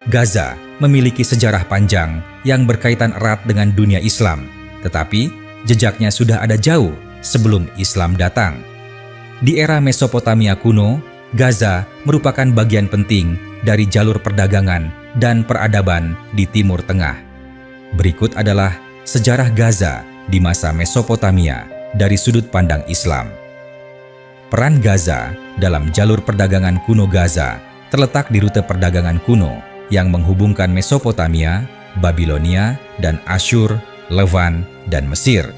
Gaza memiliki sejarah panjang yang berkaitan erat dengan dunia Islam, tetapi jejaknya sudah ada jauh sebelum Islam datang. Di era Mesopotamia kuno, Gaza merupakan bagian penting dari jalur perdagangan dan peradaban di Timur Tengah. Berikut adalah sejarah Gaza di masa Mesopotamia dari sudut pandang Islam. Peran Gaza dalam jalur perdagangan kuno. Gaza terletak di rute perdagangan kuno yang menghubungkan Mesopotamia, Babilonia, dan Asyur, Levan, dan Mesir.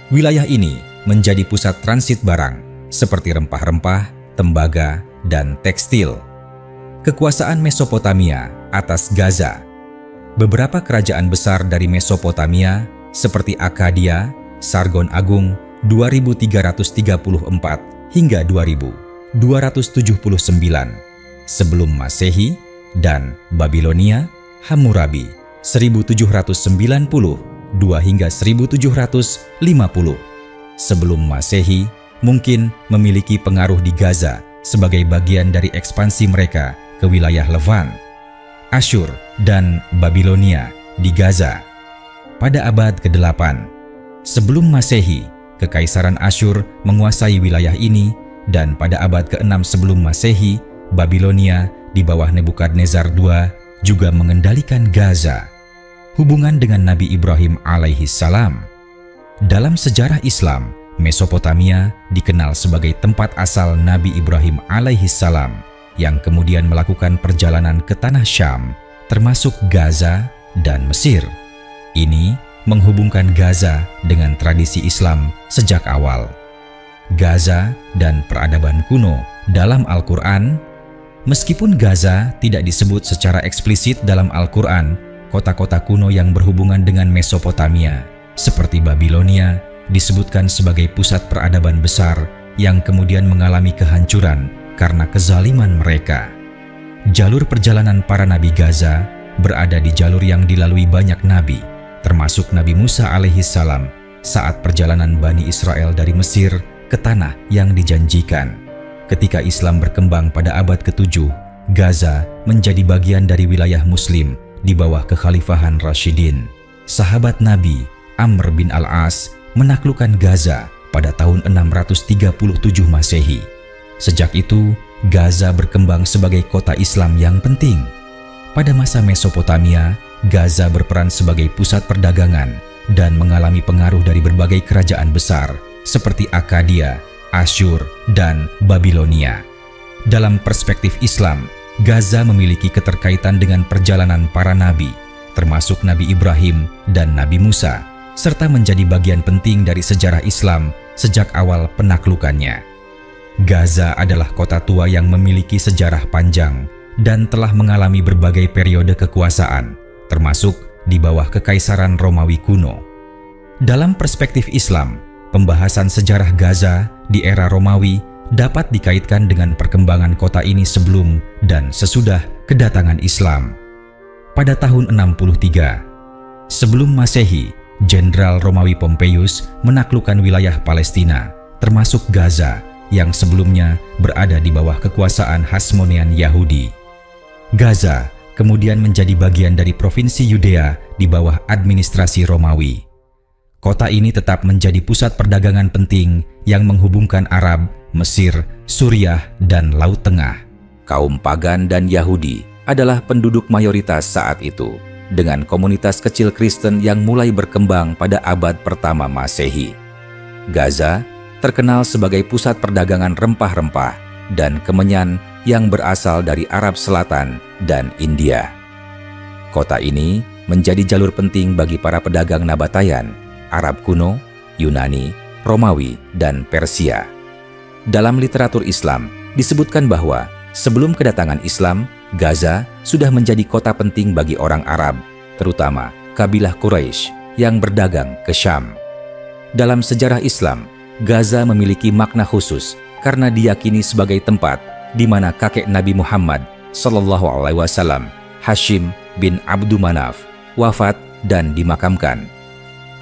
Wilayah ini menjadi pusat transit barang seperti rempah-rempah, tembaga, dan tekstil. Kekuasaan Mesopotamia atas Gaza. Beberapa kerajaan besar dari Mesopotamia seperti Akkadia, Sargon Agung 2334 hingga 2279 sebelum Masehi, dan Babilonia, Hammurabi 1792 hingga 1750 sebelum Masehi mungkin memiliki pengaruh di Gaza sebagai bagian dari ekspansi mereka ke wilayah Levan. Asyur dan Babilonia di Gaza. Pada abad ke-8 sebelum Masehi, Kekaisaran Asyur menguasai wilayah ini, dan pada abad ke-6 sebelum Masehi, Babilonia di bawah Nebukadnezar II juga mengendalikan Gaza. Hubungan dengan Nabi Ibrahim alaihi salam. Dalam sejarah Islam, Mesopotamia dikenal sebagai tempat asal Nabi Ibrahim alaihi salam yang kemudian melakukan perjalanan ke tanah Syam, termasuk Gaza dan Mesir. Ini menghubungkan Gaza dengan tradisi Islam sejak awal. Gaza dan peradaban kuno dalam Al-Quran. Meskipun Gaza tidak disebut secara eksplisit dalam Al-Quran, kota-kota kuno yang berhubungan dengan Mesopotamia, seperti Babilonia, disebutkan sebagai pusat peradaban besar yang kemudian mengalami kehancuran karena kezaliman mereka. Jalur perjalanan para nabi Gaza berada di jalur yang dilalui banyak nabi, termasuk Nabi Musa alaihi salam saat perjalanan Bani Israel dari Mesir ke tanah yang dijanjikan. Ketika Islam berkembang pada abad ke-7, Gaza menjadi bagian dari wilayah Muslim di bawah kekhalifahan Rashidin. Sahabat Nabi Amr bin Al-As menaklukkan Gaza pada tahun 637 Masehi. Sejak itu, Gaza berkembang sebagai kota Islam yang penting. Pada masa Mesopotamia, Gaza berperan sebagai pusat perdagangan dan mengalami pengaruh dari berbagai kerajaan besar seperti Akkadia, Asyur, dan Babilonia. Dalam perspektif Islam, Gaza memiliki keterkaitan dengan perjalanan para nabi, termasuk Nabi Ibrahim dan Nabi Musa, serta menjadi bagian penting dari sejarah Islam sejak awal penaklukannya. Gaza adalah kota tua yang memiliki sejarah panjang dan telah mengalami berbagai periode kekuasaan, termasuk di bawah Kekaisaran Romawi kuno. Dalam perspektif Islam, pembahasan sejarah Gaza di era Romawi dapat dikaitkan dengan perkembangan kota ini sebelum dan sesudah kedatangan Islam. Pada tahun 63 sebelum Masehi, Jenderal Romawi Pompeius menaklukkan wilayah Palestina, termasuk Gaza, yang sebelumnya berada di bawah kekuasaan Hasmonean Yahudi. Gaza kemudian menjadi bagian dari provinsi Yudea di bawah administrasi Romawi. Kota ini tetap menjadi pusat perdagangan penting yang menghubungkan Arab, Mesir, Suriah, dan Laut Tengah. Kaum pagan dan Yahudi adalah penduduk mayoritas saat itu, dengan komunitas kecil Kristen yang mulai berkembang pada abad pertama Masehi. Gaza terkenal sebagai pusat perdagangan rempah-rempah dan kemenyan yang berasal dari Arab Selatan dan India. Kota ini menjadi jalur penting bagi para pedagang Nabatayan, Arab kuno, Yunani, Romawi, dan Persia. Dalam literatur Islam disebutkan bahwa sebelum kedatangan Islam, Gaza sudah menjadi kota penting bagi orang Arab, terutama kabilah Quraisy yang berdagang ke Syam. Dalam sejarah Islam, Gaza memiliki makna khusus karena diyakini sebagai tempat di mana kakek Nabi Muhammad SAW, Hashim bin Abdu Manaf, wafat dan dimakamkan.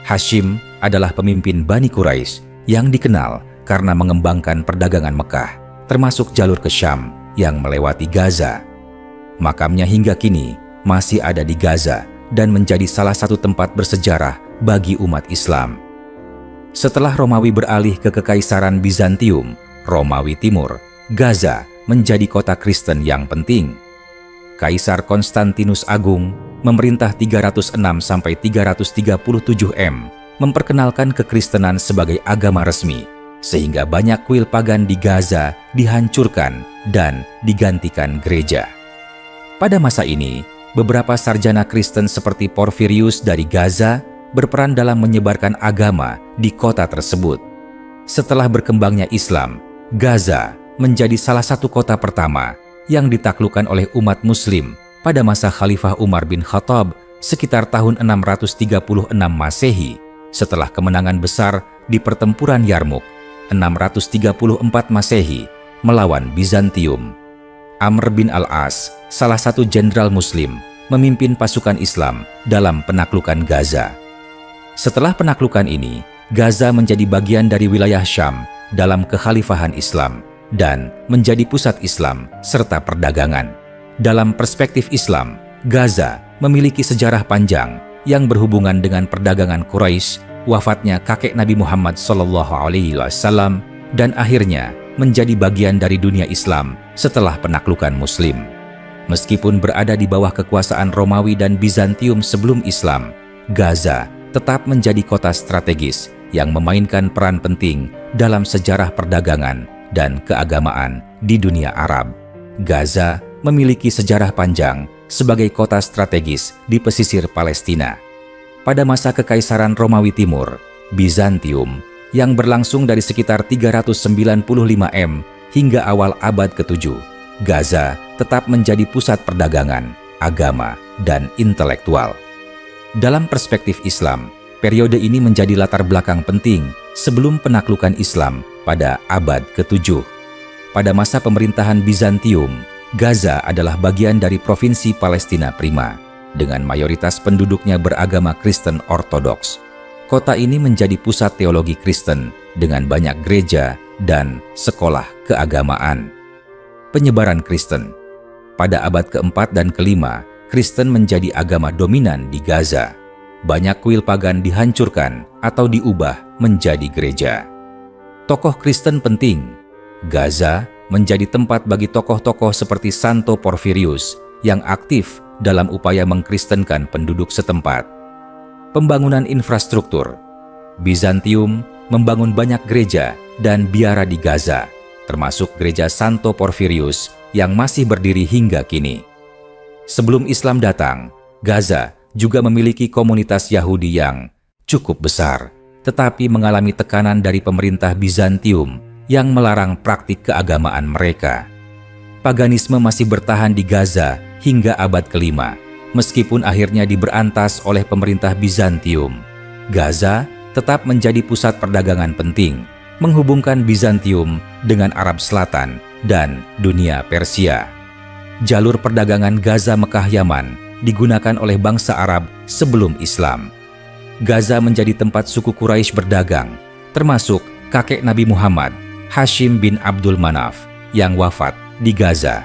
Hashim adalah pemimpin Bani Quraisy yang dikenal karena mengembangkan perdagangan Mekah, termasuk jalur ke Syam yang melewati Gaza. Makamnya hingga kini masih ada di Gaza dan menjadi salah satu tempat bersejarah bagi umat Islam. Setelah Romawi beralih ke Kekaisaran Bizantium, Romawi Timur, Gaza menjadi kota Kristen yang penting. Kaisar Konstantinus Agung memerintah 306–337 M, memperkenalkan kekristenan sebagai agama resmi, sehingga banyak kuil pagan di Gaza dihancurkan dan digantikan gereja. Pada masa ini, beberapa sarjana Kristen seperti Porfirius dari Gaza berperan dalam menyebarkan agama di kota tersebut. Setelah berkembangnya Islam, Gaza menjadi salah satu kota pertama yang ditaklukkan oleh umat Muslim pada masa Khalifah Umar bin Khattab sekitar tahun 636 Masehi, setelah kemenangan besar di pertempuran Yarmuk 634 Masehi melawan Bizantium. Amr bin al-As, salah satu jenderal Muslim, memimpin pasukan Islam dalam penaklukan Gaza. Setelah penaklukan ini, Gaza menjadi bagian dari wilayah Syam dalam kekhalifahan Islam dan menjadi pusat Islam serta perdagangan. Dalam perspektif Islam, Gaza memiliki sejarah panjang yang berhubungan dengan perdagangan Quraisy, wafatnya kakek Nabi Muhammad SAW, dan akhirnya menjadi bagian dari dunia Islam setelah penaklukan Muslim. Meskipun berada di bawah kekuasaan Romawi dan Bizantium sebelum Islam, Gaza tetap menjadi kota strategis yang memainkan peran penting dalam sejarah perdagangan dan keagamaan di dunia Arab. Gaza memiliki sejarah panjang sebagai kota strategis di pesisir Palestina. Pada masa Kekaisaran Romawi Timur, Bizantium, yang berlangsung dari sekitar 395 M hingga awal abad ke-7, Gaza tetap menjadi pusat perdagangan, agama, dan intelektual. Dalam perspektif Islam, periode ini menjadi latar belakang penting sebelum penaklukan Islam pada abad ke-7. Pada masa pemerintahan Bizantium, Gaza adalah bagian dari provinsi Palestina Prima, dengan mayoritas penduduknya beragama Kristen Ortodoks. Kota ini menjadi pusat teologi Kristen dengan banyak gereja dan sekolah keagamaan. Penyebaran Kristen. Pada abad ke-4 dan ke-5, Kristen menjadi agama dominan di Gaza. Banyak kuil pagan dihancurkan atau diubah menjadi gereja. Tokoh Kristen penting. Gaza menjadi tempat bagi tokoh-tokoh seperti Santo Porfirius yang aktif dalam upaya mengkristenkan penduduk setempat. Pembangunan infrastruktur. Bizantium membangun banyak gereja dan biara di Gaza, termasuk gereja Santo Porfirius yang masih berdiri hingga kini. Sebelum Islam datang, Gaza juga memiliki komunitas Yahudi yang cukup besar, tetapi mengalami tekanan dari pemerintah Bizantium yang melarang praktik keagamaan mereka. Paganisme masih bertahan di Gaza hingga abad ke-5, meskipun akhirnya diberantas oleh pemerintah Bizantium. Gaza tetap menjadi pusat perdagangan penting, menghubungkan Bizantium dengan Arab Selatan dan dunia Persia. Jalur perdagangan Gaza-Mekah Yaman digunakan oleh bangsa Arab sebelum Islam. Gaza menjadi tempat suku Quraisy berdagang, termasuk kakek Nabi Muhammad, Hashim bin Abdul Manaf, yang wafat di Gaza.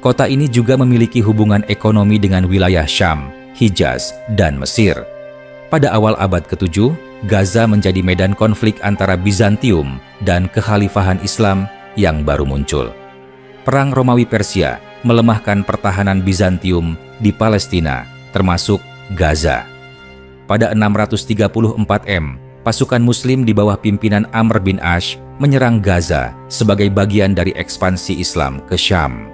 Kota ini juga memiliki hubungan ekonomi dengan wilayah Syam, Hijaz, dan Mesir. Pada awal abad ke-7, Gaza menjadi medan konflik antara Bizantium dan kekhalifahan Islam yang baru muncul. Perang Romawi-Persia melemahkan pertahanan Bizantium di Palestina, termasuk Gaza. Pada 634 M, pasukan Muslim di bawah pimpinan Amr bin Ash menyerang Gaza sebagai bagian dari ekspansi Islam ke Syam.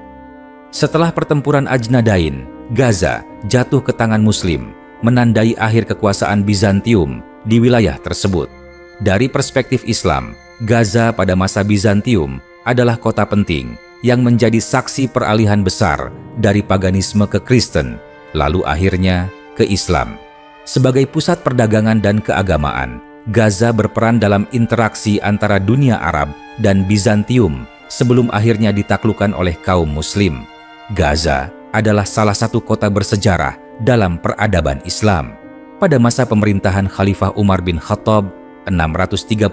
Setelah pertempuran Ajnadain, Gaza jatuh ke tangan Muslim, menandai akhir kekuasaan Bizantium di wilayah tersebut. Dari perspektif Islam, Gaza pada masa Bizantium adalah kota penting yang menjadi saksi peralihan besar dari paganisme ke Kristen, lalu akhirnya ke Islam. Sebagai pusat perdagangan dan keagamaan, Gaza berperan dalam interaksi antara dunia Arab dan Bizantium sebelum akhirnya ditaklukkan oleh kaum Muslim. Gaza adalah salah satu kota bersejarah dalam peradaban Islam. Pada masa pemerintahan Khalifah Umar bin Khattab 634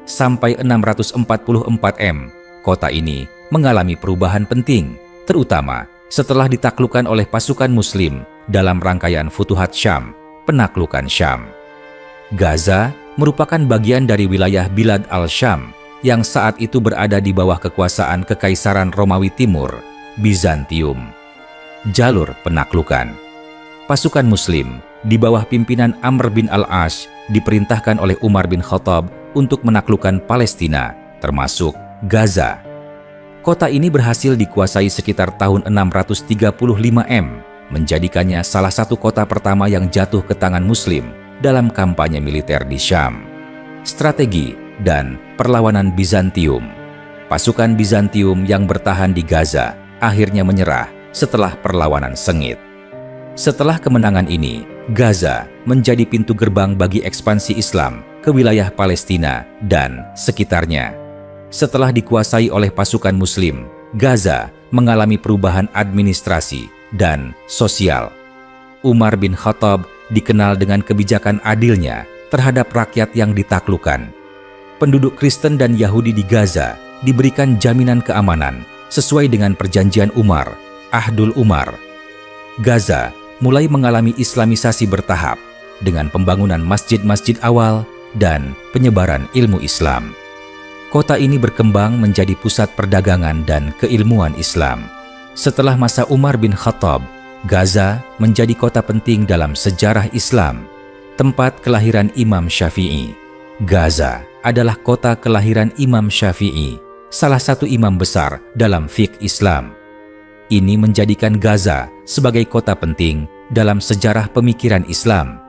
sampai 644 M, kota ini mengalami perubahan penting, terutama setelah ditaklukkan oleh pasukan Muslim dalam rangkaian Futuhat Syam, penaklukan Syam. Gaza merupakan bagian dari wilayah Bilad al-Syam yang saat itu berada di bawah kekuasaan Kekaisaran Romawi Timur, Bizantium. Jalur penaklukan. Pasukan Muslim di bawah pimpinan Amr bin al-As diperintahkan oleh Umar bin Khattab untuk menaklukkan Palestina, termasuk Gaza. Kota ini berhasil dikuasai sekitar tahun 635 M, menjadikannya salah satu kota pertama yang jatuh ke tangan Muslim dalam kampanye militer di Syam. Strategi dan perlawanan Bizantium. Pasukan Bizantium yang bertahan di Gaza akhirnya menyerah setelah perlawanan sengit. Setelah kemenangan ini, Gaza menjadi pintu gerbang bagi ekspansi Islam ke wilayah Palestina dan sekitarnya. Setelah dikuasai oleh pasukan Muslim, Gaza mengalami perubahan administrasi dan sosial. Umar bin Khattab dikenal dengan kebijakan adilnya terhadap rakyat yang ditaklukkan. Penduduk Kristen dan Yahudi di Gaza diberikan jaminan keamanan sesuai dengan perjanjian Umar, Ahdul Umar. Gaza mulai mengalami islamisasi bertahap dengan pembangunan masjid-masjid awal dan penyebaran ilmu Islam. Kota ini berkembang menjadi pusat perdagangan dan keilmuan Islam. Setelah masa Umar bin Khattab, Gaza menjadi kota penting dalam sejarah Islam, tempat kelahiran Imam Syafi'i. Gaza adalah kota kelahiran Imam Syafi'i, salah satu imam besar dalam fiqh Islam. Ini menjadikan Gaza sebagai kota penting dalam sejarah pemikiran Islam.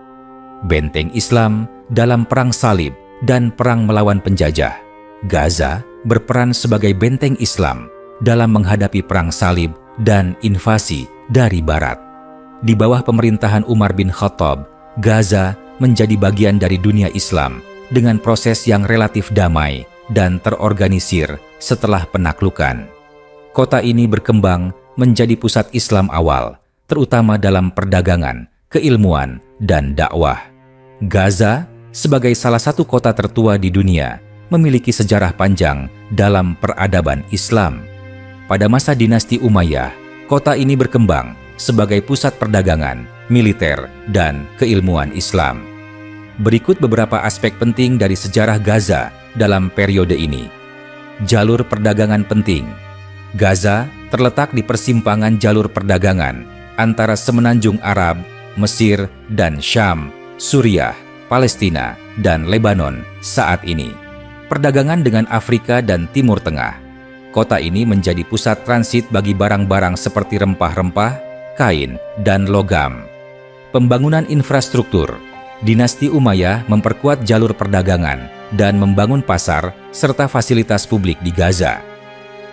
Benteng Islam dalam Perang Salib dan Perang melawan penjajah. Gaza berperan sebagai benteng Islam dalam menghadapi Perang Salib dan invasi dari Barat. Di bawah pemerintahan Umar bin Khattab, Gaza menjadi bagian dari dunia Islam dengan proses yang relatif damai dan terorganisir setelah penaklukan. Kota ini berkembang menjadi pusat Islam awal, terutama dalam perdagangan, keilmuan, dan dakwah. Gaza, sebagai salah satu kota tertua di dunia, memiliki sejarah panjang dalam peradaban Islam. Pada masa dinasti Umayyah, kota ini berkembang sebagai pusat perdagangan, militer, dan keilmuan Islam. Berikut beberapa aspek penting dari sejarah Gaza dalam periode ini. Jalur perdagangan penting. Gaza terletak di persimpangan jalur perdagangan antara semenanjung Arab, Mesir, dan Syam, Suriah, Palestina, dan Lebanon saat ini. Perdagangan dengan Afrika dan Timur Tengah. Kota ini menjadi pusat transit bagi barang-barang seperti rempah-rempah, kain, dan logam. Pembangunan infrastruktur. Dinasti Umayyah memperkuat jalur perdagangan dan membangun pasar serta fasilitas publik di Gaza.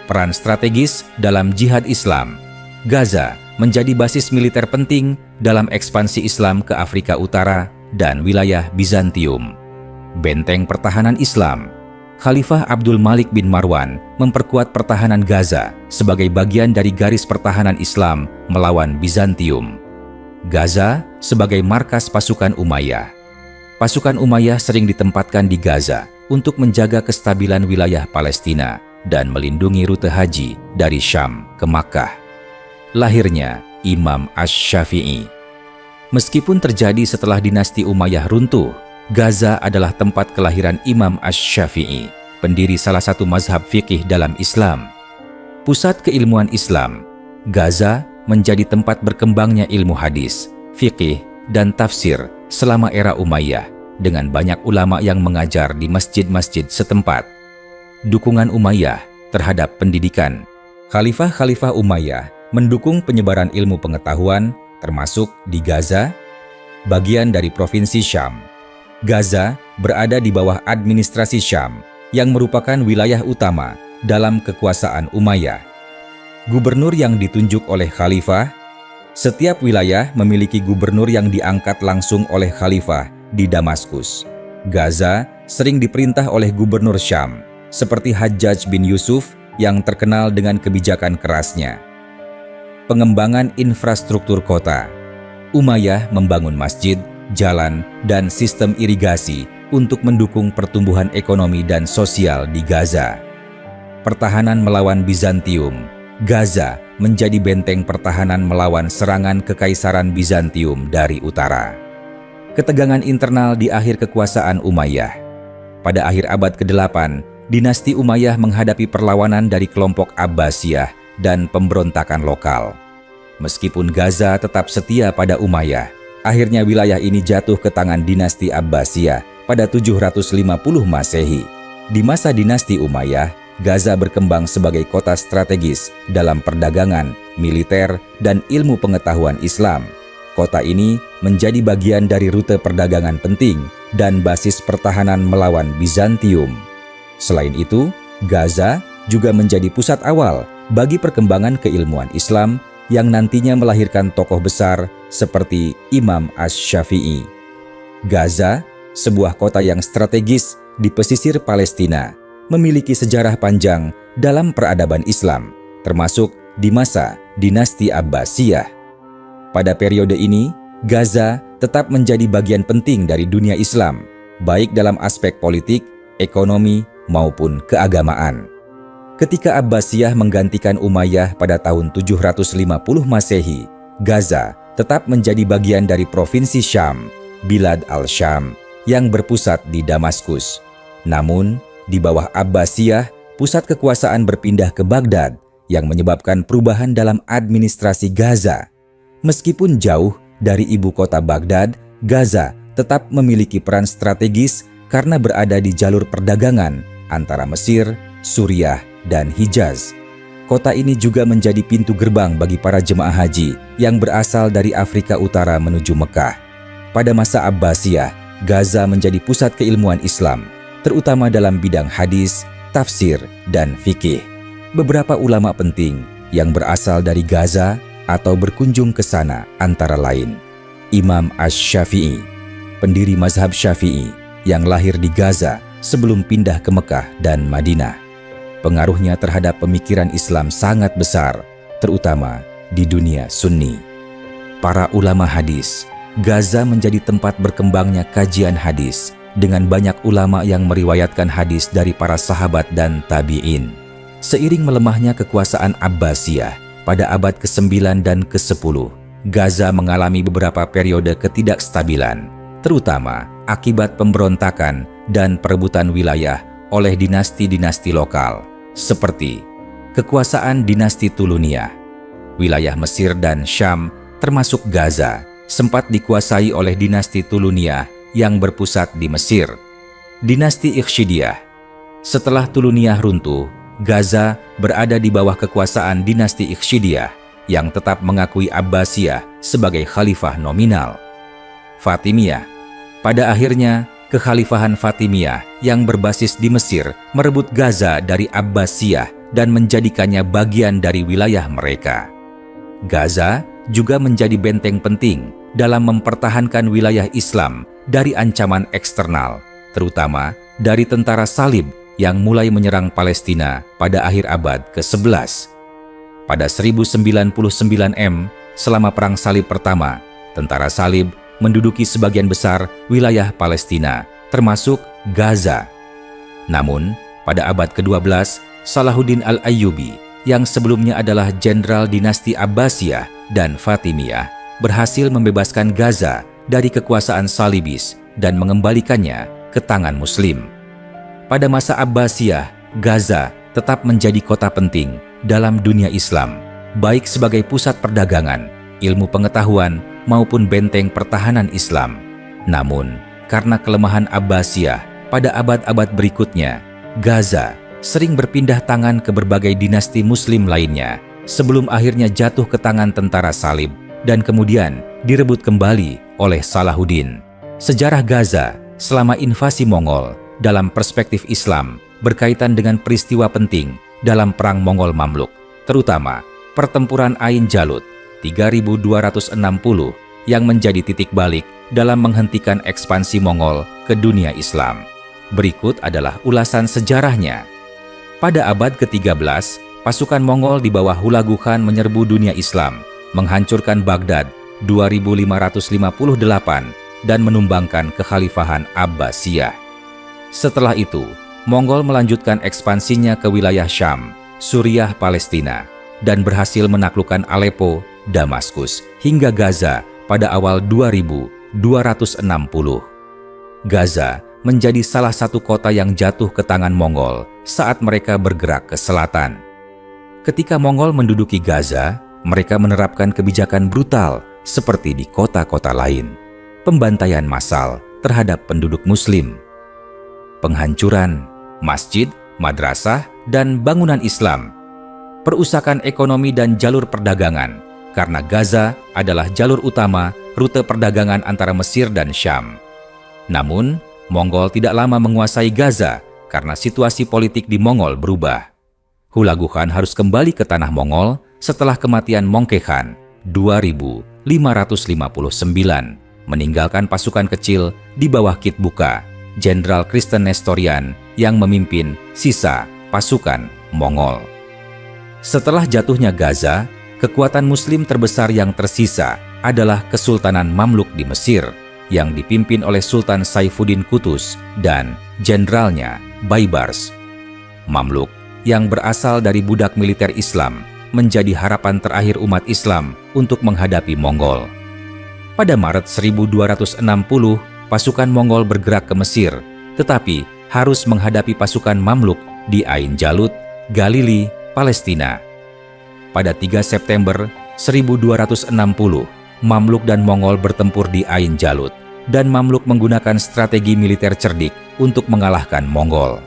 Peran strategis dalam jihad Islam. Gaza menjadi basis militer penting dalam ekspansi Islam ke Afrika Utara dan wilayah Bizantium. Benteng pertahanan Islam. Khalifah Abdul Malik bin Marwan memperkuat pertahanan Gaza sebagai bagian dari garis pertahanan Islam melawan Bizantium. Gaza sebagai markas pasukan Umayyah. Pasukan Umayyah sering ditempatkan di Gaza untuk menjaga kestabilan wilayah Palestina dan melindungi rute haji dari Syam ke Makkah. Lahirnya Imam Asy-Syafi'i. Meskipun terjadi setelah dinasti Umayyah runtuh, Gaza adalah tempat kelahiran Imam Asy-Syafi'i, pendiri salah satu mazhab fikih dalam Islam. Pusat keilmuan Islam, Gaza menjadi tempat berkembangnya ilmu hadis, fikih, dan tafsir selama era Umayyah, dengan banyak ulama yang mengajar di masjid-masjid setempat. Dukungan Umayyah terhadap pendidikan. Khalifah-khalifah Umayyah mendukung penyebaran ilmu pengetahuan, termasuk di Gaza, bagian dari provinsi Syam. Gaza berada di bawah administrasi Syam, yang merupakan wilayah utama dalam kekuasaan Umayyah. Gubernur yang ditunjuk oleh khalifah. Setiap wilayah memiliki gubernur yang diangkat langsung oleh khalifah di Damaskus. Gaza sering diperintah oleh gubernur Syam, seperti Hajjaj bin Yusuf yang terkenal dengan kebijakan kerasnya. Pengembangan infrastruktur kota. Umayyah membangun masjid, jalan, dan sistem irigasi untuk mendukung pertumbuhan ekonomi dan sosial di Gaza. Pertahanan melawan Bizantium. Gaza menjadi benteng pertahanan melawan serangan Kekaisaran Bizantium dari utara. Ketegangan internal di akhir kekuasaan Umayyah. Pada akhir abad ke-8, dinasti Umayyah menghadapi perlawanan dari kelompok Abbasiyah dan pemberontakan lokal. Meskipun Gaza tetap setia pada Umayyah, akhirnya wilayah ini jatuh ke tangan dinasti Abbasiyah pada 750 Masehi. Di masa dinasti Umayyah, Gaza berkembang sebagai kota strategis dalam perdagangan, militer, dan ilmu pengetahuan Islam. Kota ini menjadi bagian dari rute perdagangan penting dan basis pertahanan melawan Bizantium. Selain itu, Gaza juga menjadi pusat awal bagi perkembangan keilmuan Islam yang nantinya melahirkan tokoh besar seperti Imam Asy-Syafi'i. Gaza, sebuah kota yang strategis di pesisir Palestina, memiliki sejarah panjang dalam peradaban Islam, termasuk di masa dinasti Abbasiyah. Pada periode ini, Gaza tetap menjadi bagian penting dari dunia Islam, baik dalam aspek politik, ekonomi, maupun keagamaan. Ketika Abbasiyah menggantikan Umayyah pada tahun 750 Masehi, Gaza tetap menjadi bagian dari provinsi Syam, Bilad al-Syam, yang berpusat di Damaskus. Namun, di bawah Abbasiyah, pusat kekuasaan berpindah ke Baghdad, yang menyebabkan perubahan dalam administrasi Gaza. Meskipun jauh dari ibu kota Baghdad, Gaza tetap memiliki peran strategis karena berada di jalur perdagangan antara Mesir, Suriah, dan Hijaz. Kota ini juga menjadi pintu gerbang bagi para jemaah haji yang berasal dari Afrika Utara menuju Mekah. Pada masa Abbasiyah, Gaza menjadi pusat keilmuan Islam, terutama dalam bidang hadis, tafsir, dan fikih. Beberapa ulama penting yang berasal dari Gaza atau berkunjung ke sana antara lain Imam Asy-Syafi'i, pendiri mazhab Syafi'i yang lahir di Gaza sebelum pindah ke Mekah dan Madinah. Pengaruhnya terhadap pemikiran Islam sangat besar, terutama di dunia Sunni. Para ulama hadis, Gaza menjadi tempat berkembangnya kajian hadis dengan banyak ulama yang meriwayatkan hadis dari para sahabat dan tabi'in. Seiring melemahnya kekuasaan Abbasiyah pada abad ke-9 dan ke-10, Gaza mengalami beberapa periode ketidakstabilan, terutama akibat pemberontakan dan perebutan wilayah oleh dinasti-dinasti lokal, seperti kekuasaan dinasti Tuluniyah. Wilayah Mesir dan Syam, termasuk Gaza, sempat dikuasai oleh dinasti Tuluniyah yang berpusat di Mesir. Dinasti Ikhshidiyah. Setelah Tuluniyah runtuh, Gaza berada di bawah kekuasaan dinasti Ikhshidiyah yang tetap mengakui Abbasiyah sebagai khalifah nominal. Fatimiyah. Pada akhirnya, kekhalifahan Fatimiyah yang berbasis di Mesir merebut Gaza dari Abbasiyah dan menjadikannya bagian dari wilayah mereka. Gaza juga menjadi benteng penting dalam mempertahankan wilayah Islam dari ancaman eksternal, terutama dari tentara Salib yang mulai menyerang Palestina pada akhir abad ke-11. Pada 1099 M, selama Perang Salib Pertama, tentara Salib menduduki sebagian besar wilayah Palestina, termasuk Gaza. Namun, pada abad ke-12, Salahuddin Al-Ayyubi, yang sebelumnya adalah jenderal dinasti Abbasiyah dan Fatimiyah, berhasil membebaskan Gaza dari kekuasaan Salibis dan mengembalikannya ke tangan Muslim. Pada masa Abbasiyah, Gaza tetap menjadi kota penting dalam dunia Islam, baik sebagai pusat perdagangan, ilmu pengetahuan, maupun benteng pertahanan Islam. Namun, karena kelemahan Abbasiyah pada abad-abad berikutnya, Gaza sering berpindah tangan ke berbagai dinasti Muslim lainnya sebelum akhirnya jatuh ke tangan tentara Salib dan kemudian direbut kembali oleh Salahuddin. Sejarah Gaza selama invasi Mongol dalam perspektif Islam berkaitan dengan peristiwa penting dalam Perang Mongol Mamluk, terutama Pertempuran Ain Jalut 3260 yang menjadi titik balik dalam menghentikan ekspansi Mongol ke dunia Islam. Berikut adalah ulasan sejarahnya. Pada abad ke-13, pasukan Mongol di bawah Hulagu Khan menyerbu dunia Islam, menghancurkan Baghdad 2558 dan menumbangkan kekhalifahan Abbasiyah. Setelah itu, Mongol melanjutkan ekspansinya ke wilayah Syam, Suriah, Palestina, dan berhasil menaklukkan Aleppo, Damaskus, hingga Gaza pada awal 2260. Gaza menjadi salah satu kota yang jatuh ke tangan Mongol saat mereka bergerak ke selatan. Ketika Mongol menduduki Gaza, mereka menerapkan kebijakan brutal seperti di kota-kota lain. Pembantaian massal terhadap penduduk Muslim, penghancuran masjid, madrasah, dan bangunan Islam, perusakan ekonomi dan jalur perdagangan, karena Gaza adalah jalur utama rute perdagangan antara Mesir dan Syam. Namun, Mongol tidak lama menguasai Gaza karena situasi politik di Mongol berubah. Hulagu Khan harus kembali ke tanah Mongol setelah kematian Mongke Khan 2559, meninggalkan pasukan kecil di bawah Kitbuka, Jenderal Kristen Nestorian yang memimpin sisa pasukan Mongol. Setelah jatuhnya Gaza, kekuatan Muslim terbesar yang tersisa adalah Kesultanan Mamluk di Mesir yang dipimpin oleh Sultan Saifuddin Qutuz dan jenderalnya Baibars. Mamluk yang berasal dari budak militer Islam menjadi harapan terakhir umat Islam untuk menghadapi Mongol. Pada Maret 1260, pasukan Mongol bergerak ke Mesir, tetapi harus menghadapi pasukan Mamluk di Ain Jalut, Galili, Palestina. Pada 3 September 1260, Mamluk dan Mongol bertempur di Ain Jalut, dan Mamluk menggunakan strategi militer cerdik untuk mengalahkan Mongol.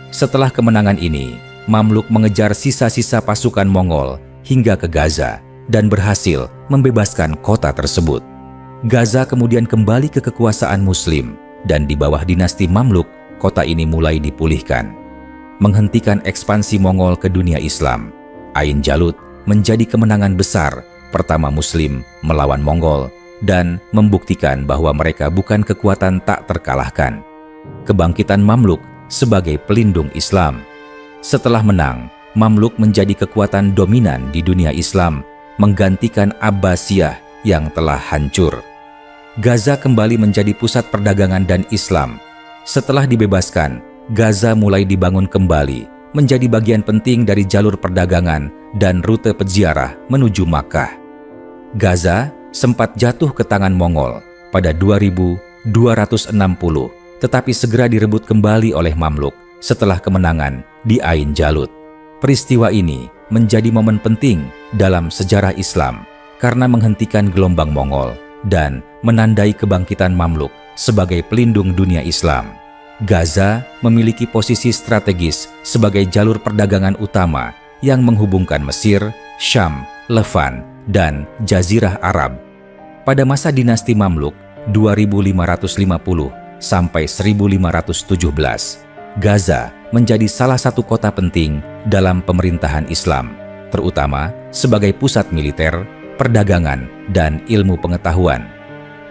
Setelah kemenangan ini, Mamluk mengejar sisa-sisa pasukan Mongol hingga ke Gaza dan berhasil membebaskan kota tersebut. Gaza kemudian kembali ke kekuasaan Muslim, dan di bawah dinasti Mamluk, kota ini mulai dipulihkan. Menghentikan ekspansi Mongol ke dunia Islam, Ain Jalut menjadi kemenangan besar pertama Muslim melawan Mongol dan membuktikan bahwa mereka bukan kekuatan tak terkalahkan. Kebangkitan Mamluk sebagai pelindung Islam. Setelah menang, Mamluk menjadi kekuatan dominan di dunia Islam, menggantikan Abbasiyah yang telah hancur. Gaza kembali menjadi pusat perdagangan dan Islam. Setelah dibebaskan, Gaza mulai dibangun kembali, menjadi bagian penting dari jalur perdagangan dan rute peziarah menuju Makkah. Gaza sempat jatuh ke tangan Mongol pada 2260, tetapi segera direbut kembali oleh Mamluk setelah kemenangan di Ain Jalut. Peristiwa ini menjadi momen penting dalam sejarah Islam karena menghentikan gelombang Mongol dan menandai kebangkitan Mamluk sebagai pelindung dunia Islam. Gaza memiliki posisi strategis sebagai jalur perdagangan utama yang menghubungkan Mesir, Syam, Levant, dan Jazirah Arab. Pada masa dinasti Mamluk 2550 sampai 1517, Gaza menjadi salah satu kota penting dalam pemerintahan Islam, terutama sebagai pusat militer, perdagangan, dan ilmu pengetahuan.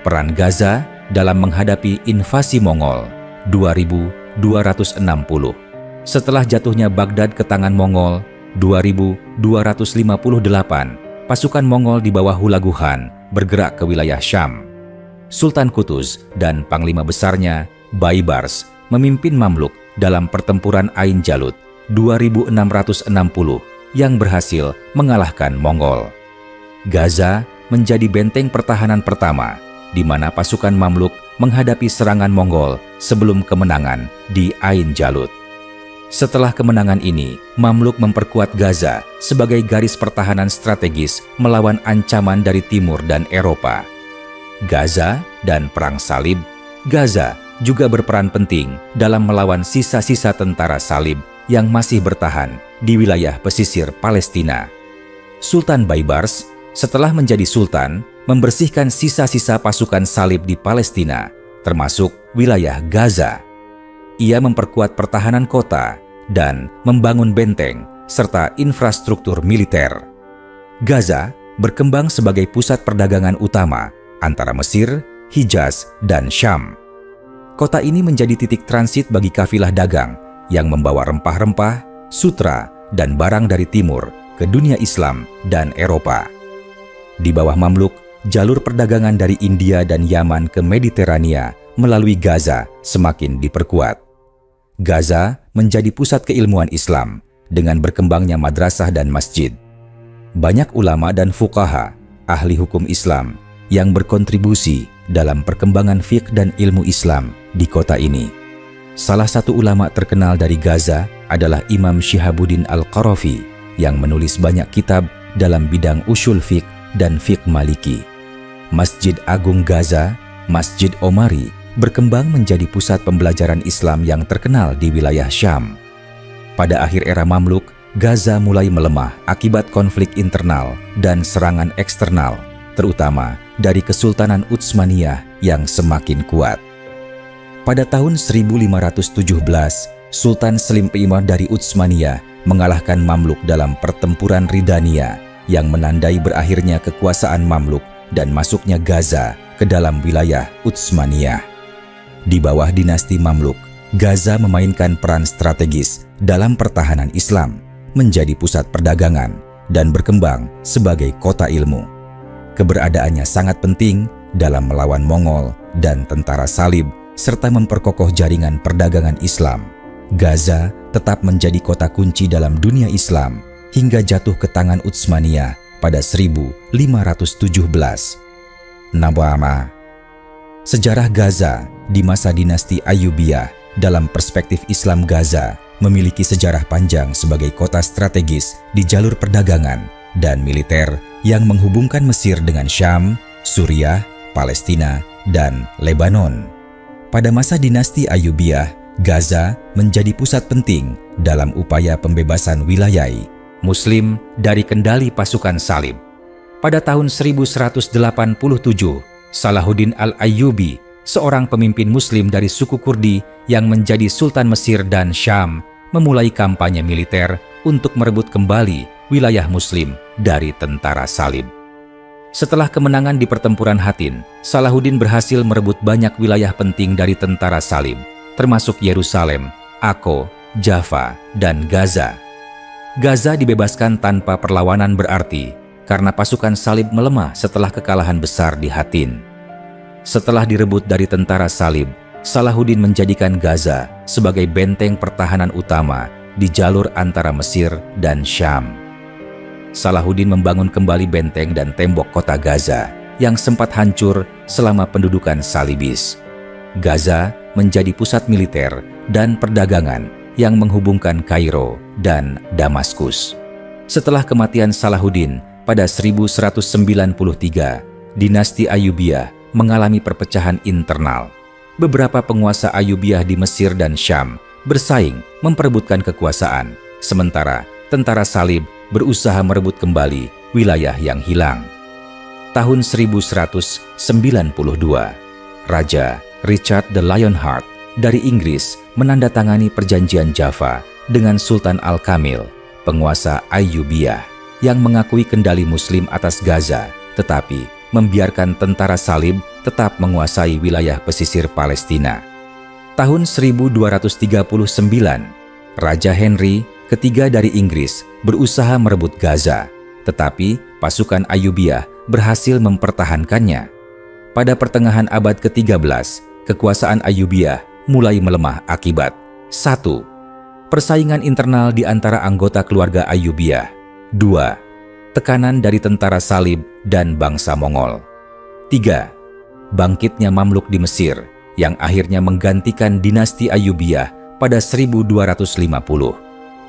Peran Gaza dalam menghadapi invasi Mongol 2260. Setelah jatuhnya Baghdad ke tangan Mongol 2258, pasukan Mongol di bawah Hulagu Khan bergerak ke wilayah Syam. Sultan Qutuz dan panglima besarnya Baibars memimpin Mamluk dalam pertempuran Ain Jalut 2660 yang berhasil mengalahkan Mongol. Gaza menjadi benteng pertahanan pertama di mana pasukan Mamluk menghadapi serangan Mongol sebelum kemenangan di Ain Jalut. Setelah kemenangan ini, Mamluk memperkuat Gaza sebagai garis pertahanan strategis melawan ancaman dari timur dan Eropa. Gaza dan Perang Salib. Gaza juga berperan penting dalam melawan sisa-sisa tentara salib yang masih bertahan di wilayah pesisir Palestina. Sultan Baibars setelah menjadi sultan membersihkan sisa-sisa pasukan salib di Palestina, termasuk wilayah Gaza. Ia memperkuat pertahanan kota dan membangun benteng serta infrastruktur militer. Gaza berkembang sebagai pusat perdagangan utama antara Mesir, Hijaz, dan Syam. Kota ini menjadi titik transit bagi kafilah dagang yang membawa rempah-rempah, sutra, dan barang dari timur ke dunia Islam dan Eropa. Di bawah Mamluk, jalur perdagangan dari India dan Yaman ke Mediterania melalui Gaza semakin diperkuat. Gaza menjadi pusat keilmuan Islam dengan berkembangnya madrasah dan masjid. Banyak ulama dan fuqaha, ahli hukum Islam, yang berkontribusi dalam perkembangan fiqh dan ilmu Islam di kota ini. Salah satu ulama terkenal dari Gaza adalah Imam Syihabuddin Al-Qarafi yang menulis banyak kitab dalam bidang usul fiqh dan fiqh Maliki. Masjid Agung Gaza, Masjid Omari, berkembang menjadi pusat pembelajaran Islam yang terkenal di wilayah Syam. Pada akhir era Mamluk, Gaza mulai melemah akibat konflik internal dan serangan eksternal, terutama dari Kesultanan Utsmaniyah yang semakin kuat. Pada tahun 1517, Sultan Selim I dari Utsmaniyah mengalahkan Mamluk dalam pertempuran Ridania yang menandai berakhirnya kekuasaan Mamluk dan masuknya Gaza ke dalam wilayah Utsmaniyah. Di bawah dinasti Mamluk, Gaza memainkan peran strategis dalam pertahanan Islam, menjadi pusat perdagangan, dan berkembang sebagai kota ilmu. Keberadaannya sangat penting dalam melawan Mongol dan tentara Salib, serta memperkokoh jaringan perdagangan Islam. Gaza tetap menjadi kota kunci dalam dunia Islam hingga jatuh ke tangan Utsmaniyah pada 1517. Nama sejarah Gaza di masa dinasti Ayyubiyah dalam perspektif Islam. Gaza memiliki sejarah panjang sebagai kota strategis di jalur perdagangan dan militer yang menghubungkan Mesir dengan Syam, Suriah, Palestina, dan Lebanon. Pada masa dinasti Ayyubiyah, Gaza menjadi pusat penting dalam upaya pembebasan wilayah Muslim dari kendali pasukan Salib. Pada tahun 1187, Salahuddin Al-Ayyubi, seorang pemimpin Muslim dari suku Kurdi yang menjadi Sultan Mesir dan Syam, memulai kampanye militer untuk merebut kembali wilayah Muslim dari tentara Salib. Setelah kemenangan di pertempuran Hattin, Salahuddin berhasil merebut banyak wilayah penting dari tentara Salib, termasuk Yerusalem, Akko, Jaffa, dan Gaza. Gaza dibebaskan tanpa perlawanan berarti karena pasukan Salib melemah setelah kekalahan besar di Hattin. Setelah direbut dari tentara Salib, Salahuddin menjadikan Gaza sebagai benteng pertahanan utama di jalur antara Mesir dan Syam. Salahuddin membangun kembali benteng dan tembok kota Gaza yang sempat hancur selama pendudukan Salibis. Gaza menjadi pusat militer dan perdagangan yang menghubungkan Kairo dan Damaskus. Setelah kematian Salahuddin pada 1193, dinasti Ayyubiyah mengalami perpecahan internal. Beberapa penguasa Ayyubiyah di Mesir dan Syam bersaing memperebutkan kekuasaan, sementara tentara Salib berusaha merebut kembali wilayah yang hilang. Tahun 1192, Raja Richard the Lionheart dari Inggris menandatangani perjanjian Jaffa dengan Sultan Al-Kamil, penguasa Ayyubiyah, yang mengakui kendali Muslim atas Gaza, tetapi membiarkan tentara Salib tetap menguasai wilayah pesisir Palestina. Tahun 1239, Raja Henry ketiga dari Inggris berusaha merebut Gaza, tetapi pasukan Ayyubiyah berhasil mempertahankannya. Pada pertengahan abad ke-13, kekuasaan Ayyubiyah mulai melemah akibat 1. Persaingan internal di antara anggota keluarga Ayyubiyah. 2. Tekanan dari tentara Salib dan bangsa Mongol. 3. Bangkitnya Mamluk di Mesir yang akhirnya menggantikan dinasti Ayyubiyah pada 1250.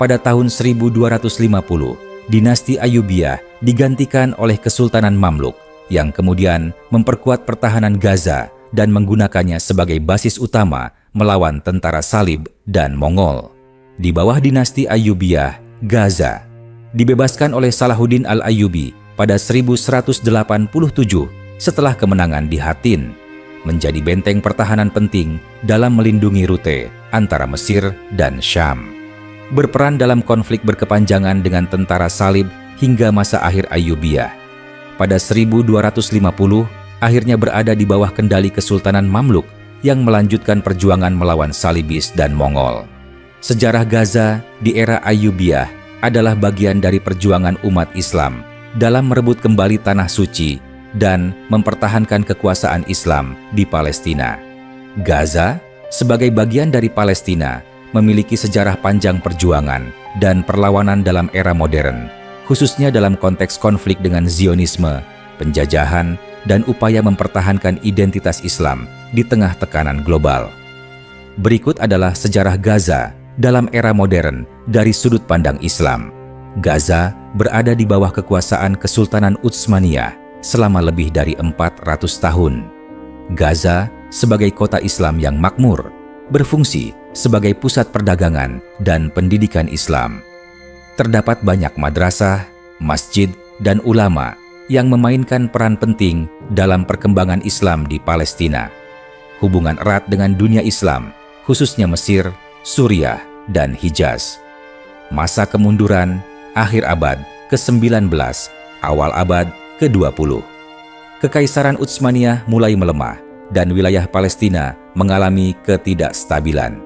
Pada tahun 1250, dinasti Ayyubiyah digantikan oleh Kesultanan Mamluk yang kemudian memperkuat pertahanan Gaza dan menggunakannya sebagai basis utama melawan tentara Salib dan Mongol. Di bawah dinasti Ayyubiyah, Gaza dibebaskan oleh Salahuddin Al-Ayyubi pada 1187 setelah kemenangan di Hattin, menjadi benteng pertahanan penting dalam melindungi rute antara Mesir dan Syam. Berperan dalam konflik berkepanjangan dengan tentara Salib hingga masa akhir Ayyubiyah. Pada 1250, akhirnya berada di bawah kendali Kesultanan Mamluk yang melanjutkan perjuangan melawan Salibis dan Mongol. Sejarah Gaza di era Ayyubiyah adalah bagian dari perjuangan umat Islam dalam merebut kembali tanah suci dan mempertahankan kekuasaan Islam di Palestina. Gaza, sebagai bagian dari Palestina, memiliki sejarah panjang perjuangan dan perlawanan dalam era modern, khususnya dalam konteks konflik dengan Zionisme, penjajahan, dan upaya mempertahankan identitas Islam di tengah tekanan global. Berikut adalah sejarah Gaza dalam era modern dari sudut pandang Islam. Gaza berada di bawah kekuasaan Kesultanan Utsmaniyah selama lebih dari 400 tahun. Gaza sebagai kota Islam yang makmur, berfungsi sebagai pusat perdagangan dan pendidikan Islam. Terdapat banyak madrasah, masjid, dan ulama yang memainkan peran penting dalam perkembangan Islam di Palestina. Hubungan erat dengan dunia Islam, khususnya Mesir, Suriah, dan Hijaz. Masa kemunduran akhir abad ke-19, awal abad ke-20. Kekaisaran Utsmaniyah mulai melemah dan wilayah Palestina mengalami ketidakstabilan.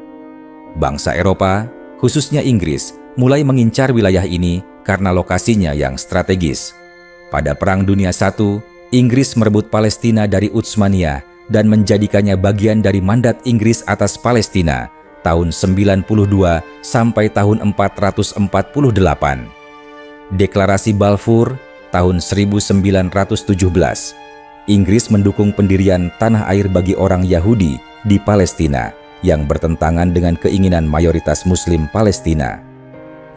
Bangsa Eropa, khususnya Inggris, mulai mengincar wilayah ini karena lokasinya yang strategis. Pada Perang Dunia I, Inggris merebut Palestina dari Utsmaniyah dan menjadikannya bagian dari mandat Inggris atas Palestina tahun 92 sampai tahun 448. Deklarasi Balfour tahun 1917. Inggris mendukung pendirian tanah air bagi orang Yahudi di Palestina yang bertentangan dengan keinginan mayoritas Muslim Palestina.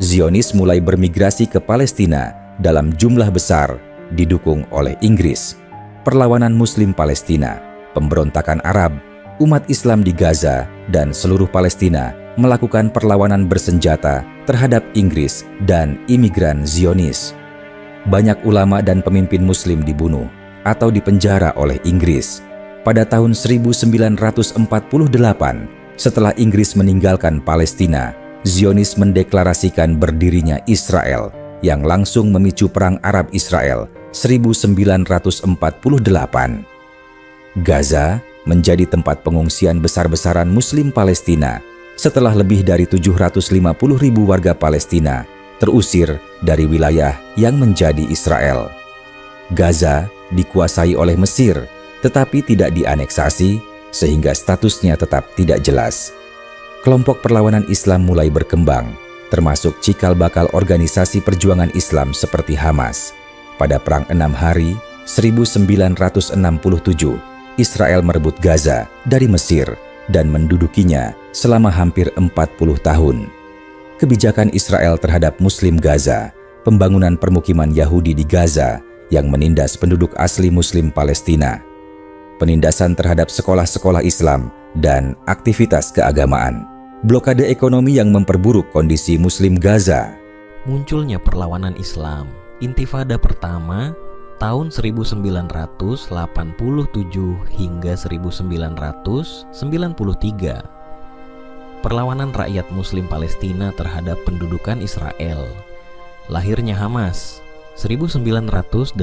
Zionis mulai bermigrasi ke Palestina dalam jumlah besar didukung oleh Inggris. Perlawanan Muslim Palestina, pemberontakan Arab, umat Islam di Gaza, dan seluruh Palestina melakukan perlawanan bersenjata terhadap Inggris dan imigran Zionis. Banyak ulama dan pemimpin Muslim dibunuh atau dipenjara oleh Inggris. Pada tahun 1948, setelah Inggris meninggalkan Palestina, Zionis mendeklarasikan berdirinya Israel yang langsung memicu Perang Arab-Israel 1948. Gaza menjadi tempat pengungsian besar-besaran Muslim Palestina setelah lebih dari 750.000 warga Palestina terusir dari wilayah yang menjadi Israel. Gaza dikuasai oleh Mesir, tetapi tidak dianeksasi, sehingga statusnya tetap tidak jelas. Kelompok perlawanan Islam mulai berkembang, termasuk cikal bakal organisasi perjuangan Islam seperti Hamas. Pada Perang 6 Hari 1967, Israel merebut Gaza dari Mesir dan mendudukinya selama hampir 40 tahun. Kebijakan Israel terhadap Muslim Gaza, pembangunan permukiman Yahudi di Gaza yang menindas penduduk asli Muslim Palestina, penindasan terhadap sekolah-sekolah Islam, dan aktivitas keagamaan, blokade ekonomi yang memperburuk kondisi Muslim Gaza. Munculnya perlawanan Islam, Intifada pertama tahun 1987 hingga 1993. Perlawanan rakyat Muslim Palestina terhadap pendudukan Israel. Lahirnya Hamas 1987.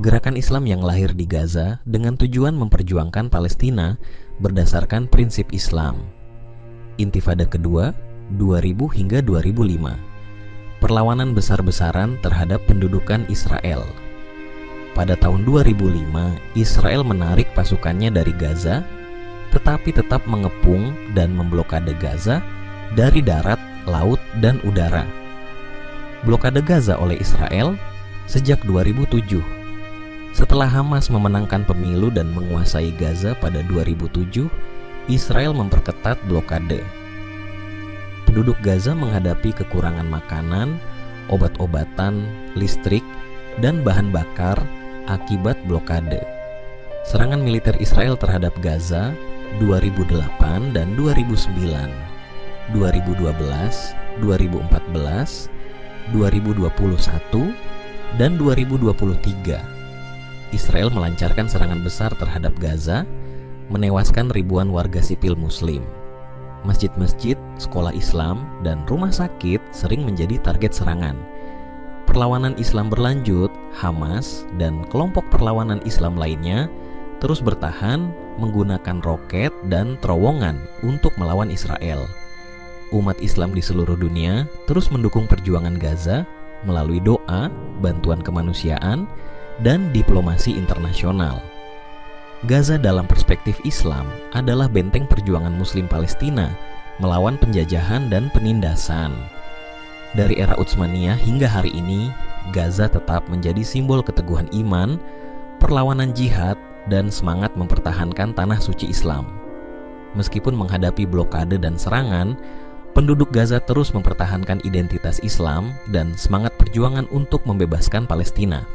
Gerakan Islam yang lahir di Gaza dengan tujuan memperjuangkan Palestina berdasarkan prinsip Islam. Intifada kedua 2000 hingga 2005. Perlawanan besar-besaran terhadap pendudukan Israel. Pada tahun 2005, Israel menarik pasukannya dari Gaza, tetapi tetap mengepung dan memblokade Gaza dari darat, laut, dan udara. Blokade Gaza oleh Israel sejak 2007. Setelah Hamas memenangkan pemilu dan menguasai Gaza pada 2007, Israel memperketat blokade. Penduduk Gaza menghadapi kekurangan makanan, obat-obatan, listrik, dan bahan bakar akibat blokade. Serangan militer Israel terhadap Gaza 2008 dan 2009, 2012, 2014, 2021, dan 2023. Israel melancarkan serangan besar terhadap Gaza, menewaskan ribuan warga sipil Muslim. Masjid-masjid, sekolah Islam, dan rumah sakit sering menjadi target serangan. Perlawanan Islam berlanjut, Hamas dan kelompok perlawanan Islam lainnya terus bertahan menggunakan roket dan terowongan untuk melawan Israel. Umat Islam di seluruh dunia terus mendukung perjuangan Gaza melalui doa, bantuan kemanusiaan, dan diplomasi internasional. Gaza dalam perspektif Islam adalah benteng perjuangan Muslim Palestina melawan penjajahan dan penindasan. Dari era Utsmaniyah hingga hari ini, Gaza tetap menjadi simbol keteguhan iman, perlawanan jihad, dan semangat mempertahankan tanah suci Islam. Meskipun menghadapi blokade dan serangan, penduduk Gaza terus mempertahankan identitas Islam dan semangat perjuangan untuk membebaskan Palestina.